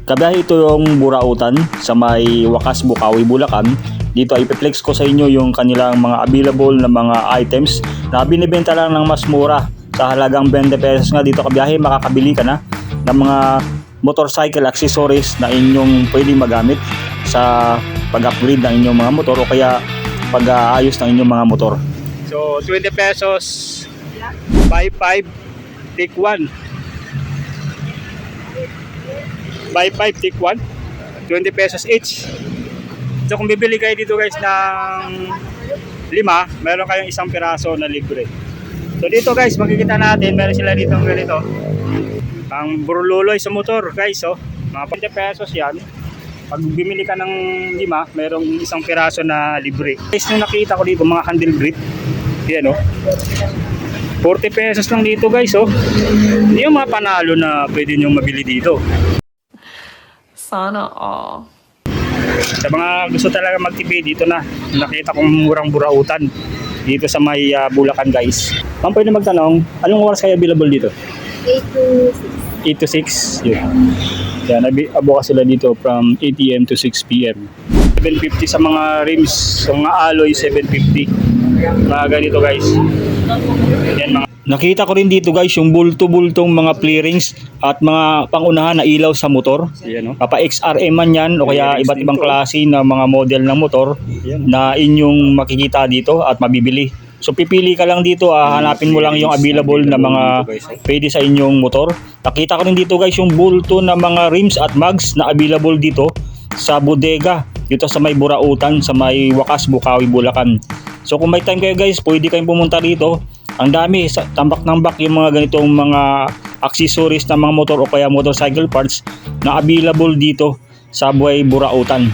Kabiyahe ito yung Burautan sa may Wakas, Bukawi, Bulacan. Dito ay ipiplex ko sa inyo yung kanilang mga available na mga items na binibenta lang ng mas mura. Sa halagang 20 pesos nga dito kabiyahe, makakabili ka na ng mga motorcycle accessories na inyong pwedeng magamit sa pag-upgrade ng inyong mga motor o kaya pag-aayos ng inyong mga motor. So 20 pesos, buy 5, take 1. Buy 5, take 1. 20 pesos each. So kung bibili kayo dito guys ng 5, meron kayong isang piraso na libre. So dito guys, makikita natin, meron sila dito ganito. Ang burluloy sa motor guys, oh. Mga 20 pesos yan. Pag bumili ka ng 5, merong isang piraso na libre. Guys, nung nakita ko dito, mga handle grip. Yan, oh. 40 pesos lang dito guys, oh. Yung mga panalo na pwede nyo mabili dito. Sana all. Sa mga gusto talaga magtipid, dito na. Nakita kong murang Burautan dito sa may Bulacan guys. Ma'am, pwede magtanong, anong oras kayo available dito? 8 to 6. Yun. Yan, bukas sila dito from 8 AM to 6 PM. 750 sa mga rims, sa mga alloy 750. Mga ganito guys. Yan mga. Nakita ko rin dito guys yung bulto-bultong mga clearings at mga pangunahan na ilaw sa motor. Yan, oh. Papa XRM man yan o kaya Clearings iba't ibang dito. klase na mga model ng motor Yan. na inyong makikita dito at mabibili. So pipili ka lang dito, hanapin mo lang yung available na mga pwede sa inyong motor. Nakita ko rin dito guys yung bulto na mga rims at mags na available dito sa bodega dito sa may Burautan, sa may Wakas, Bukawi, Bulacan. So kung may time kayo guys, pwede kayong pumunta dito. Ang dami, tambak-tambak yung mga ganitong mga accessories ng mga motor o kaya motorcycle parts na available dito sa buhay Burautan.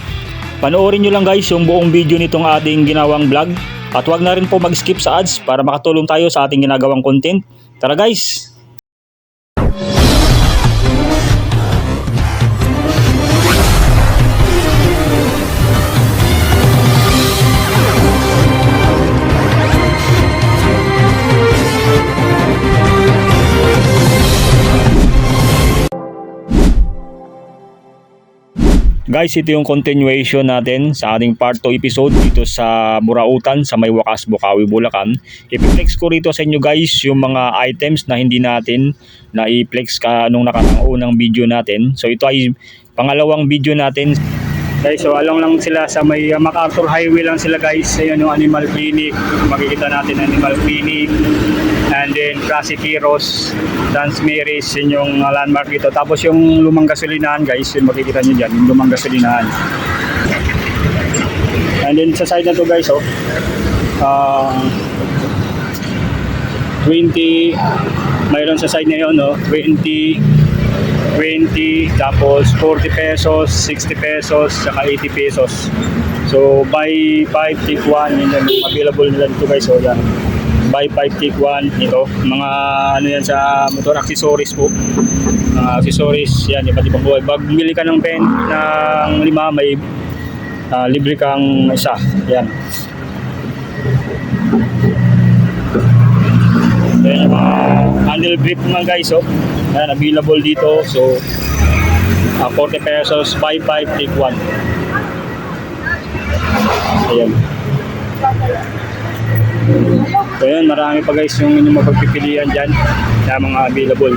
Panoorin nyo lang guys yung buong video nitong ating ginawang vlog. At huwag na rin po mag-skip sa ads para makatulong tayo sa ating ginagawang content. Tara guys! Guys, ito yung continuation natin sa ating part 2 episode dito sa Burautan sa may Wakas, Bukawi, Bulacan. I-flex ko rito sa inyo guys yung mga items na hindi natin na i-flex nung unang video natin. So ito ay pangalawang video natin. Guys, so along lang sila sa may MacArthur Highway lang sila guys. Ayun yung Animal Clinic. Makikita natin Animal Clinic. And then Classic Heroes, Dance Marys, yun yung landmark dito. Tapos yung lumang gasolinahan guys, yun makikita nyo dyan, yung lumang gasolinahan. And then sa side na to guys, 20, mayroon sa side na yun, 20, tapos 40 pesos, 60 pesos, saka 80 pesos. So buy 5, take 1, yun yung available nila dito guys. So yan, buy 5, take 1, ito. Mga ano yan sa motor accessories po. Accessories, yan, iba't ibang buhay. Pag bumili ka ng pen ng 5, may libre kang isa. Yan. Yan yung mga handle grip mga guys, yan, available dito. So 40 pesos, buy 5, take 1. Ayan. So yun, marami pa guys yung inyong mapagpipilian dyan na mga available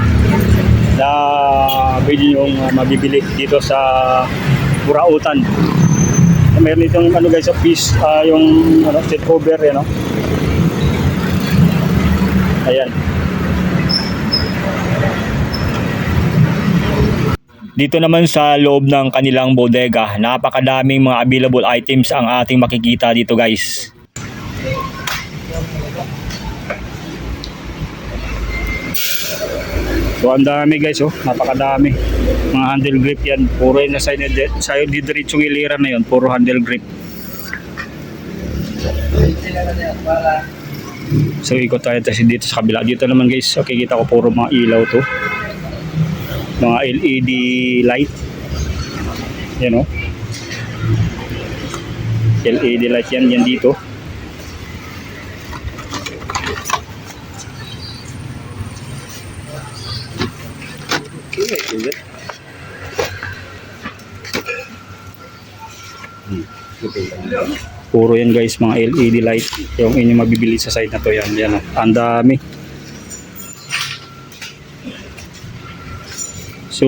na pwede yung mabibili dito sa Burautan. Meron itong ano guys, piece, yung seat cover yan, ayan. Dito naman sa loob ng kanilang bodega, napakadaming mga available items ang ating makikita dito guys. So ang dami guys, napakadami. Mga handle grip yan, puro yun na sa'yo didiritsong iliran na yun, puro handle grip. So ikot tayo dito sa kabila. Dito naman guys, kita ko puro mga ilaw to. Mga LED light. Yan LED light yan dito. Puro yan guys, mga LED light yung inyong mabibili sa side na to. Yan, yan. Ang dami. So,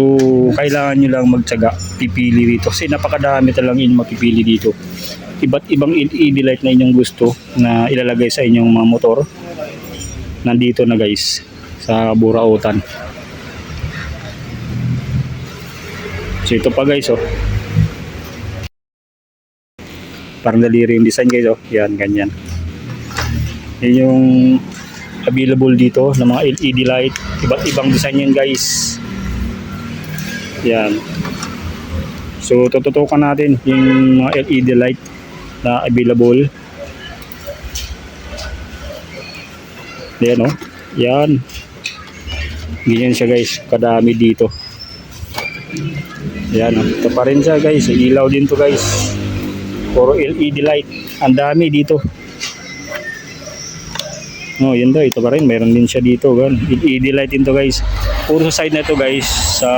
kailangan nyo lang magtyaga, pipili dito. Kasi napakadami talagang inyong mapipili dito. Iba't ibang LED light na inyong gusto na ilalagay sa inyong mga motor. Nandito na guys, sa Burautan. So, ito pa guys, oh. Parang daliri yung design guys, oh. Yan, ganyan. Yan yung available dito ng mga LED light. Iba't ibang design yan guys. Yan. So tututukan natin yung mga LED light na available. Yan, oh. Yan. Ganyan siya guys, kadami dito. Yan, oh. Ito pa rin siya guys, ilaw din to guys. Puro LED light. Ang dami dito. Oh, yun daw, ito pa rin, mayroon din siya dito, gan. LED light din to guys. Puro sa side na to guys, sa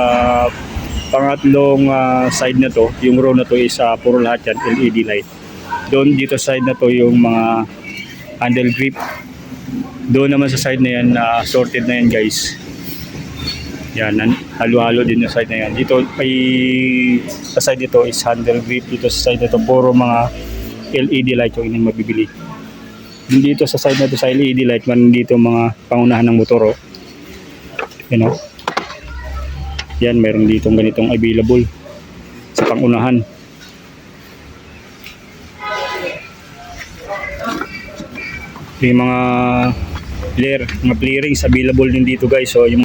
pangatlong side na to, yung row na to is puro lahat yan LED light. Doon dito side na to yung mga handle grip. Doon naman sa side na yan, sorted na yan guys. Yan, halo-halo din yung side na yan. Dito ay sa side dito is handle grip. Dito sa side na to puro mga LED light yung inyong mabibili. Dito sa side na to sa LED light, man dito mga pangunahan ng motor, oh. You know? Yan, meron ditong ganitong available sa pangunahan. Yung mga flare rings available din dito guys. So yung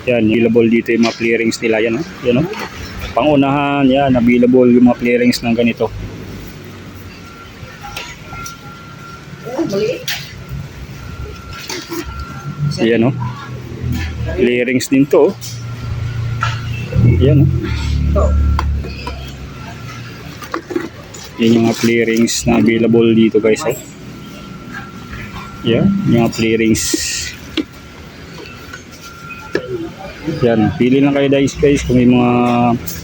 yan, available dito yung mga flare rings nila, yan, oh. Yan, oh. Pangunahan, yan, available yung mga flare rings ng ganito. Yan, oh. Flare rings din to, oh. Yan, oh. Yan yung mga flare rings na available dito guys, oh. Yan, yung mga flare rings. Yan, pili lang kayo guys kung may mga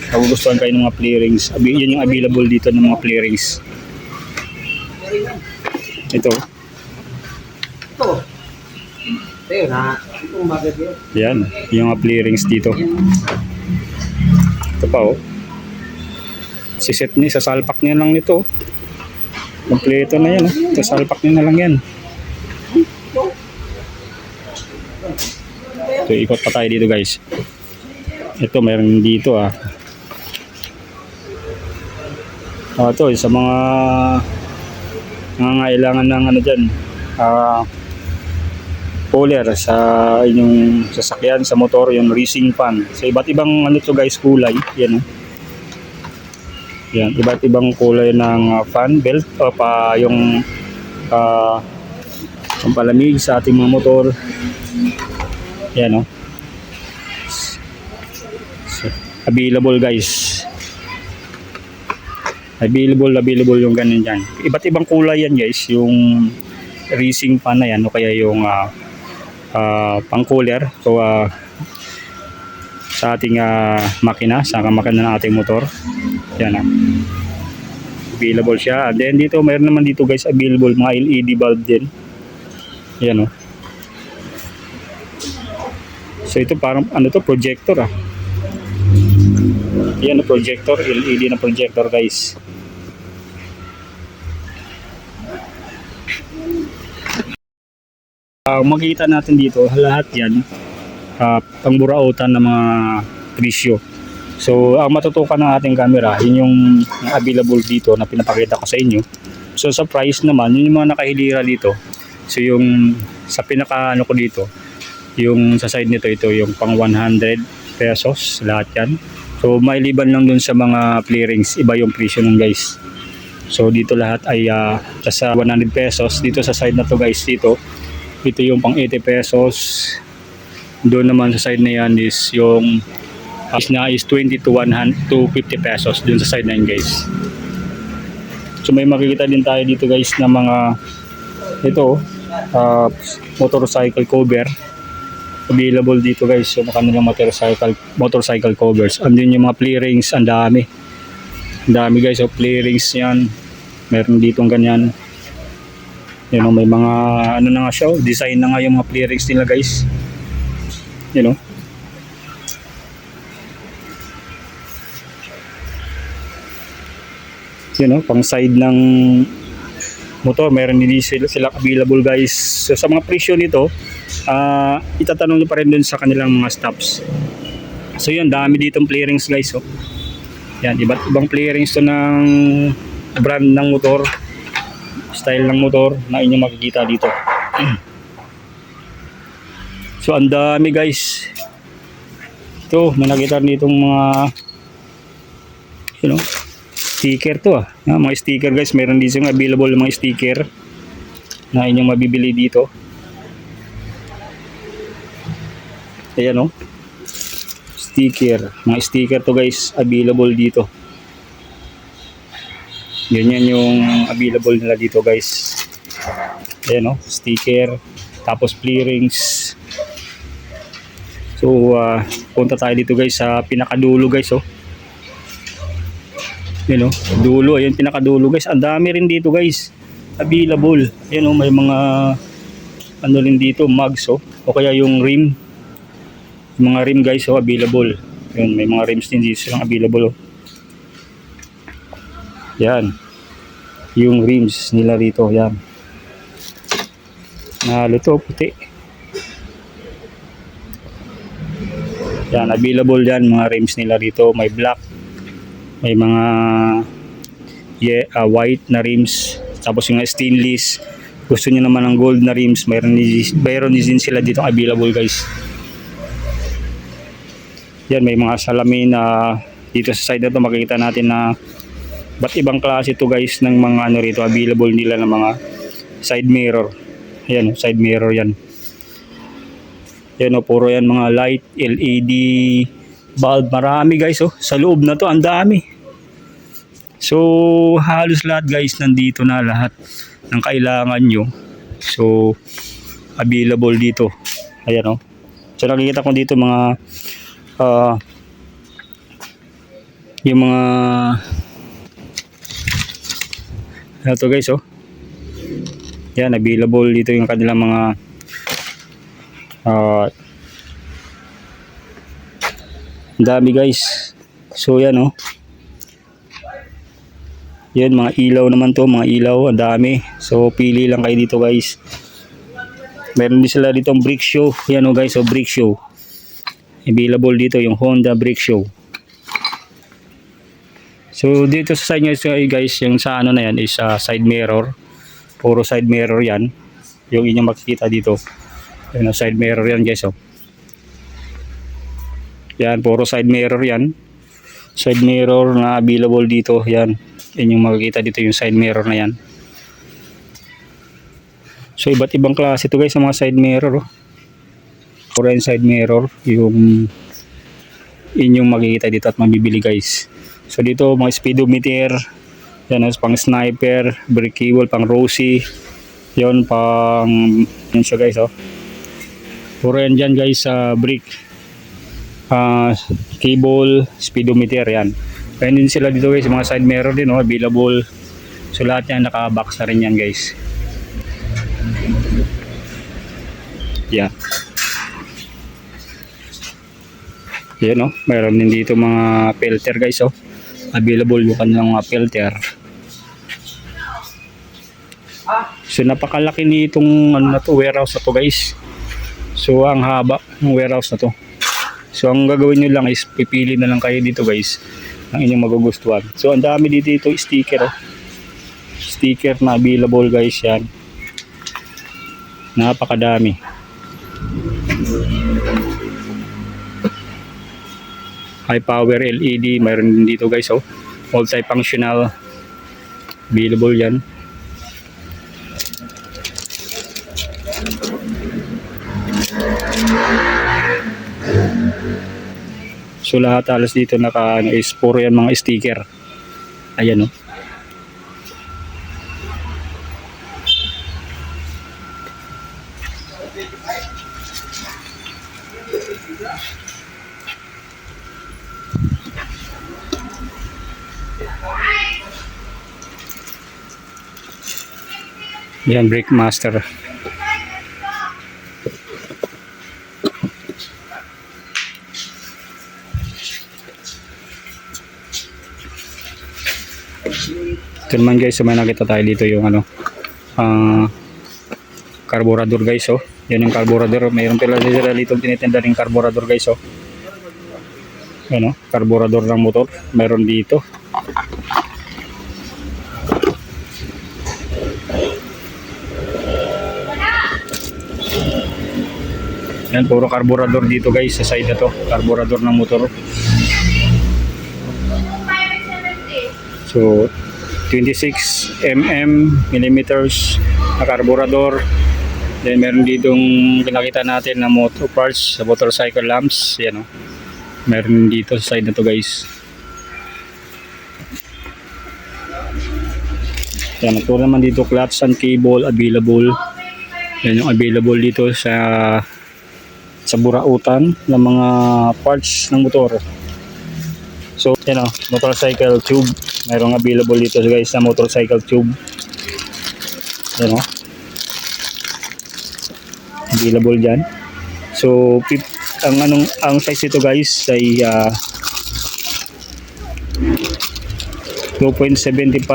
kagustuhan kayo ng mga flare rings. Yan yung available dito ng mga flare rings. Ito. Yan, yung mga flare rings dito. Ito pa, oh. Siset niya, sasalpak niya lang nito. Kompleto na yan, oh. Sasalpak niya na lang yan. Ito, ikot pa tayo dito guys. Ito, mayroon dito, ah. Ito, sa mga nangangailangan ng ano dyan, cooler sa inyong sasakyan, sa motor, yung racing fan. Sa iba't ibang ano to guys, kulay. Yan, oh. Yan, iba't ibang kulay ng fan belt o pa yung palamig sa ating mga motor. Yan, oh. So, available guys. Available yung ganun dyan. Iba't ibang kulay yan guys, yung racing fan na yan o kaya yung pang cooler. So sa ating makina, sa makina ng ating motor. Yan, available siya. And then dito, mayroon naman dito guys available mga LED bulb din. Yan, oh. So ito parang ano to, projector, ah. Yan, projector, LED na projector guys. Makikita natin dito lahat yan pang Burautan ng mga presyo. So ang matutukan ng ating camera, yun yung available dito na pinapakita ko sa inyo. So sa price naman, yun yung mga nakahilira dito. So yung sa pinaka ano ko dito, yung sa side nito, ito yung pang 100 pesos lahat yan. So mailiban lang dun sa mga flare rings, iba yung presyo nun guys. So dito lahat ay sa 100 pesos. Dito sa side na to guys, dito ito yung pang 80 pesos. Doon naman sa side na yan is yung is 20 to 100 to 50 pesos doon sa side na yan guys. So may makikita din tayo dito guys na mga ito motorcycle cover available dito guys. So kanilang motorcycle covers. Andun yung mga flare rings, ang dami. Ang dami guys, play rings yan. Meron ditong ganyan. You know, may mga ano na nga siya, design na nga yung mga play rings nila guys. You know. You know, pang side ng motor, meron din sila available guys. So sa mga presyo nito, itatanong nyo pa rin dun sa kanilang mga stops. So yun, dami ditong play rings guys. Oh. Yan, iba't ibang play rings to ng brand ng motor, style ng motor na inyong makikita dito. So ang dami guys. Ito, may nakita ditong mga you know, sticker to mga sticker guys, meron dito yung available mga sticker na inyong mabibili dito. Ayan sticker, mga sticker to guys, available dito. Yan yung available nila dito guys. Ayan sticker, tapos play rings. So punta tayo dito guys sa pinakadulo guys. Dulo, ayun pinakadulo guys. Ang dami rin dito guys available. Ayan may mga ano rin dito, mugs o kaya yung rim. Yung mga rim guys available. Ayun, may mga rims din dito silang available. Yan. Yung rims nila rito, yan. Nalo to, puti. Yan, available yan mga rims nila rito. May black, may mga white na rims, tapos yung stainless. Gusto niyo naman ng gold na rims, mayroon din sila dito available guys. Yan, may mga salamin dito sa side na to, makikita natin na ba't ibang klase to guys ng mga ano rito, available nila ng mga side mirror. Ayan, side mirror yan. Yan puro yan mga light, LED bulb, marami guys sa loob na to, ang dami. So halos lahat guys nandito na, lahat ng kailangan nyo. So available dito. Ayan So nakikita ko dito mga yung mga ano to guys yan, available dito yung kanilang mga dami guys. So yan yan, mga ilaw naman to, mga ilaw, ang dami. So pili lang kayo dito guys. Meron din sila dito ang brake show. Yan guys, brake show available dito, yung Honda brake show. So dito sa side nyo guys, yung sa ano na yan is side mirror. Puro side mirror yan, yung inyong makikita dito. Yan, side mirror yan guys yan, puro side mirror yan. Side mirror na available dito, yan. Yan yung makikita dito, yung side mirror na yan. So iba't ibang klase ito guys sa mga side mirror puro yung side mirror yung inyong makikita dito at mabibili guys. So dito mga speedometer, yan pang sniper, brake cable, pang Rossi, yon pang yun siya guys puro yan dyan guys brake cable, speedometer, yan. Kaya din sila dito guys, mga side mirror din available. So lahat yan naka-box na rin yan guys. Yeah. Yan mayroon din dito mga filter guys available yung kanilang mga filter. So napakalaki nitong ano na to, warehouse na to guys. So ang haba ng warehouse na to. So ang gagawin nyo lang is pipili na lang kayo dito guys ng inyong magugustuhan. So ang dami dito sticker sticker na available guys, yan. Napakadami. High power LED, mayroon din dito guys multifunctional, available yan. So lahat halos dito naka is puro yan mga sticker. Ayan Yan, brake master. Ito naman guys, may nakita tayo dito yung ano, carburetor guys, oh. Yan yung carburetor. Mayroon pala sila dito tinitinda ng carburetor guys, oh. Yan, oh, carburetor ng motor. Mayroon dito. Yan, puro carburetor dito guys sa side na to. Carburetor ng motor. So 26 millimeters na carburetor. Then meron ditong pinakita natin na motor parts sa motorcycle lamps. Yan, oh. Meron dito sa side na to guys. Yan, ito naman dito clutch and cable available. Yan yung available dito sa burautan ng mga parts ng motor. So yan, oh, motorcycle tube. Mayroong available dito guys na motorcycle tube. Yan, oh. Available dyan. So ang size ito guys ay 2.75.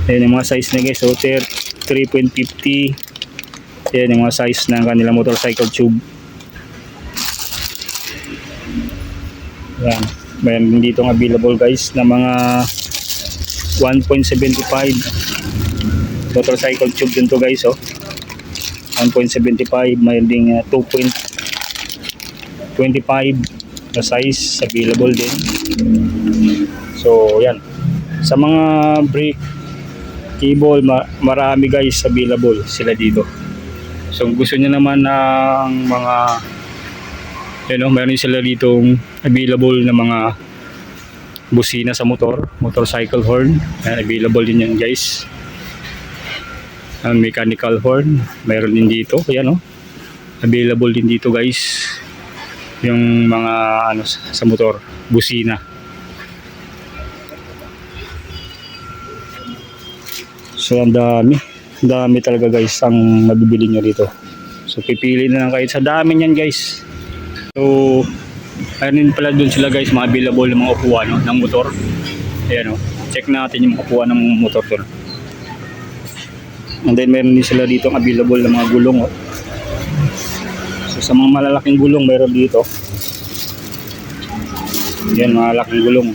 Ayan yung mga size na guys. So 3.50. Ayan yung mga size ng kanilang motorcycle tube. Ayan. Mayroon dito available guys na mga 1.75 motorcycle tube din to guys, oh. 1.75. Mayroon ding 2.25 na size available din. So yan, sa mga brake cable marami guys available sila dito. So kung gusto niyo naman ng mga meron sila ditong available na mga busina sa motor, motorcycle horn. Available din yan guys. Ang mechanical horn, mayroon din dito. Ayan, oh. Available din dito guys. Yung mga sa motor, busina. So ang dami talaga guys ang mabibili nyo dito. So pipili na lang kayo sa dami niyan guys. So ayun pala dun sila guys, mga available ng mga upuan, no, ng motor. Ayan, oh. Check natin yung upuan ng motor dun. And then meron din sila dito available ng mga gulong, oh. So sa mga malalaking gulong meron dito. Yan, malalaking gulong.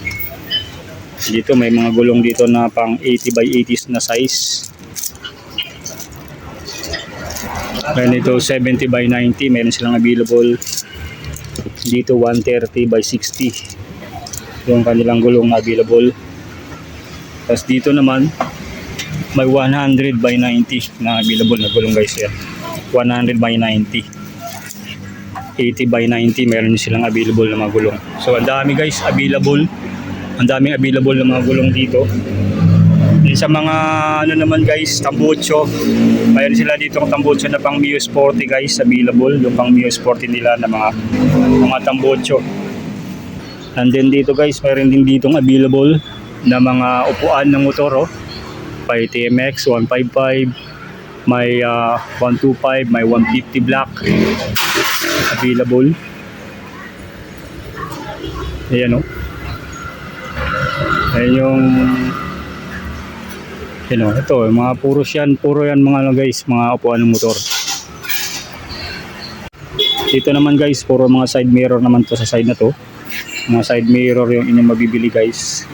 Dito may mga gulong dito na pang 80 by 80 na size. Meron dito 70 by 90, meron silang available. Dito 130 by 60 yung kanilang gulong na available. Tapos dito naman may 100 by 90 na available na gulong guys. Yan, 100 by 90, 80 by 90 meron silang available na mga gulong. So ang dami guys available. Ang daming available na mga gulong dito. Sa mga naman guys, tambucho, mayroon sila dito ng tambucho na pang Mio Sporty guys available. Yung pang Mio Sporty nila na mga tambucho. And then dito guys, mayroon din ditong available na mga upuan ng motor, oh. May TMX 155, may 125, may 150 black available. Ayan, oh. Ayan yung ito, mga puro yan mga guys, mga upuan ng motor. Dito naman guys, puro mga side mirror naman to sa side na to. Mga side mirror yung inyong mabibili guys.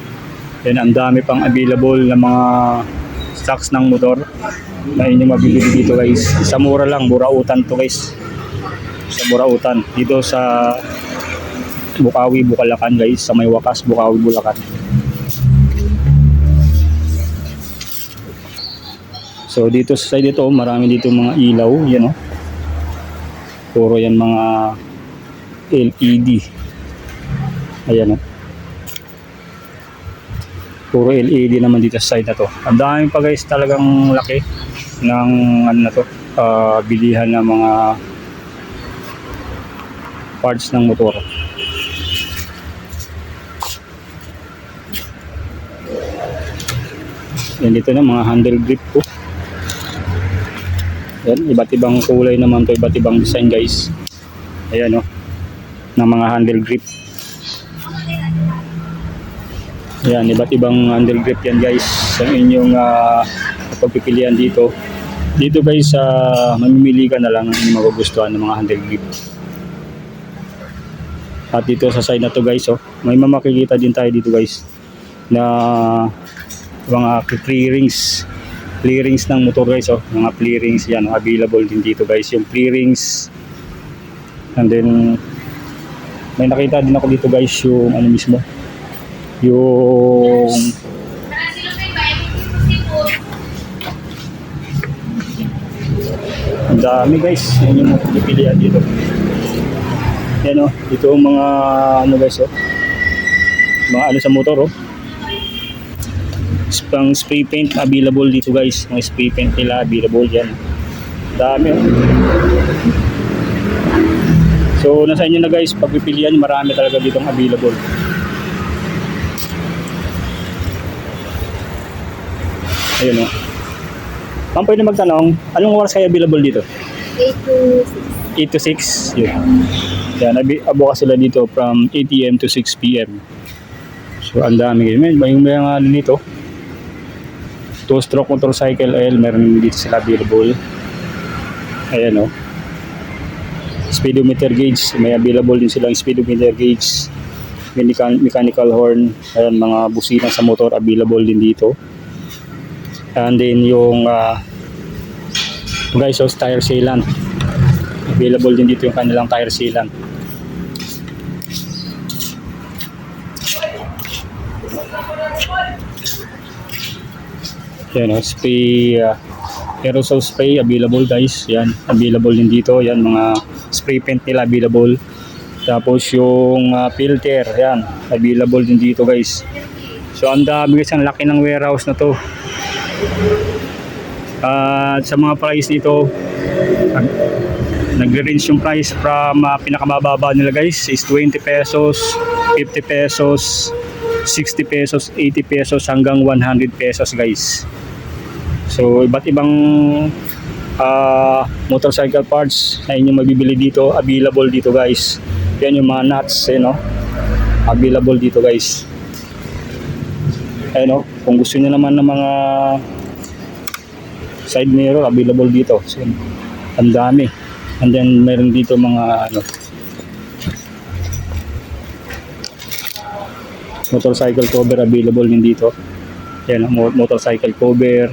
Yan, ang dami pang available na mga stocks ng motor na inyong mabibili dito guys. Sa mura lang, Burautan to guys. Sa Burautan, dito sa Bukawi, Bulacan guys. Sa may wakas, Bukawi, Bulacan. So dito sa side ito, marami dito mga ilaw, yan, oh. Puro yan mga LED. Ayan, oh. Puro LED naman dito sa side na to. Ang dami pa guys, talagang laki ng bilihan ng mga parts ng motor. Yan, dito na mga handle grip po. Yan, iba't ibang kulay naman to, iba't ibang design guys. Ayan o, ng mga handle grip. Yan, iba't ibang handle grip yan guys. Ang inyong pagpipilian dito. Dito guys, mamimili ka na lang ng inyong magugustuhan ng mga handle grip. At dito sa side na to guys, oh, may makikita din tayo dito guys na mga clearings ng motor guys, oh, mga clearings yan, available din dito guys yung clearings. And then may nakita din ako dito guys yung ano mismo, yung ang dami guys, yan yung pipilian dito. Yan o, dito ang mga ano guys, oh, mga ano sa motor, oh, pang spray paint available dito guys. Mga spray paint nila available yan, dami oh. So nasa inyo na guys, pagpipilian, marami talaga ditong available. Ayun oh. Ma'am, pwede magtanong, anong oras kayo available dito? 8 to 6. Yun. Yan, abukas sila dito from 8 AM to 6 PM. So, ang dami. May mga ano dito. 2-stroke motorcycle L, meron dito sila available. Ayan o. Speedometer gauge, may available din silang speedometer gauge. Mechanical horn, ayan, mga busina sa motor available din dito. And then yung guys, so tire sealant. Available din dito yung kanilang tire sealant. Yan o, spray, aerosol spray available guys. Yan, available din dito. Yan, mga spray paint nila available. Tapos yung filter, yan, available din dito guys. So ang dami guys, ang laki ng warehouse na to. At sa mga price dito, nagre-range yung price from pinakamababa nila guys is 20 pesos, 50 pesos, 60 pesos, 80 pesos hanggang 100 pesos guys. So iba't ibang motorcycle parts na inyong mabibili dito, available dito guys. Yan yung mga nuts, no? Available dito guys. Ayun, no? Kung gusto niyo naman ng mga side mirror, available dito. So, ang dami. And then meron dito mga ano, motorcycle cover available din dito. Yan, motorcycle cover.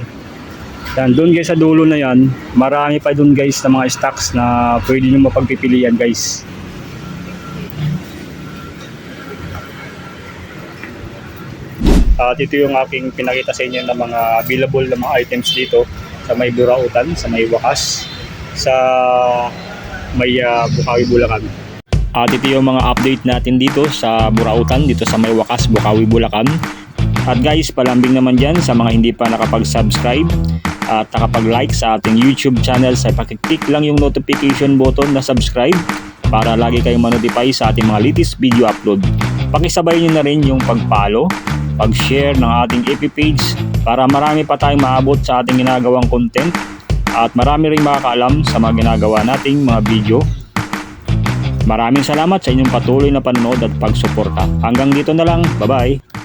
Yan, doon guys sa dulo na yan, marami pa doon guys na mga stocks na pwede nyo mapagpipilian guys. At ito yung aking pinakita sa inyo ng mga available na mga items dito sa may Burautan, sa may Wakas, sa may Bukawi, Bulacan. At ito yung mga update natin dito sa Burautan, dito sa may Wakas, Bukawi, Bulacan. At guys, palambing naman dyan sa mga hindi pa nakapag-subscribe at nakapag-like sa ating YouTube channel, sa pakiclick lang yung notification button na subscribe para lagi kayong manotify sa ating mga latest video upload. Pakisabay nyo na rin yung pag-follow, pag-share ng ating FB page para marami pa tayong maabot sa ating ginagawang content at marami rin makakaalam sa mga ginagawa nating mga video. Maraming salamat sa inyong patuloy na panonood at pagsuporta. Hanggang dito na lang. Bye-bye!